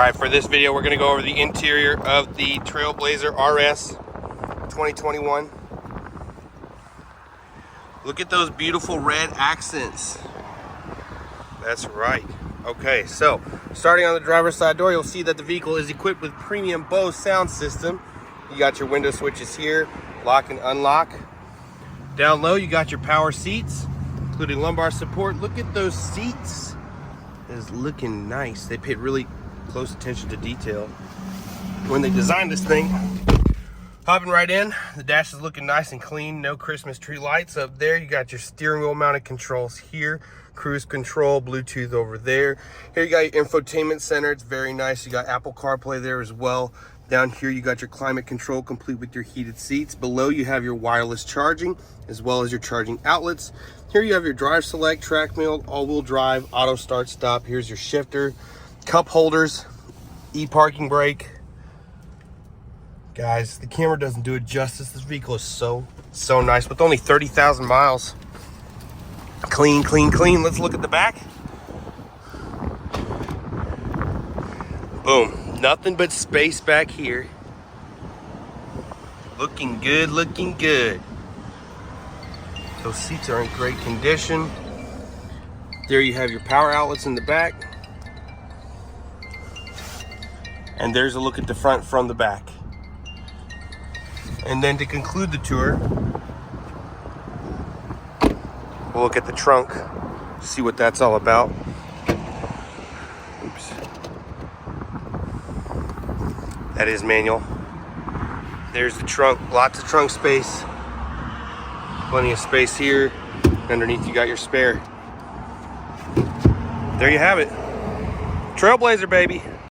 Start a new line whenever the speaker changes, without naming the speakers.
right, for this video, we're going to go over the interior of the TrailBlazer RS 2021. Look at those beautiful red accents. That's right. Okay, so starting on the driver's side door, you'll see that the vehicle is equipped with premium Bose sound system. You got your window switches here, lock and unlock. Down low, you got your power seats, including lumbar support. Look at those seats. It is looking nice. They paid really close attention to detail when they designed this thing. Hopping right in, the dash is looking nice and clean. No Christmas tree lights up there. You got your steering wheel mounted controls here, cruise control, Bluetooth over there. Here you got your infotainment center. It's very nice. You got Apple CarPlay there as well. Down here you got your climate control complete with your heated seats. Below you have your wireless charging as well as your charging outlets. Here you have your drive select, track mode, all-wheel drive, auto start stop. Here's your shifter, cup holders, e-parking brake. Guys, the camera doesn't do it justice. This vehicle is so nice with only 30,000 miles. Clean, clean, clean. Let's look at the back. Boom. Nothing but space back here. Looking good, looking good. Those seats are in great condition. There you have your power outlets in the back. And there's a look at the front from the back. And then to conclude the tour, we'll look at the trunk, see what that's all about. Oops. That is manual. There's the trunk, lots of trunk space. Plenty of space here. Underneath you got your spare. There you have it. TrailBlazer, baby.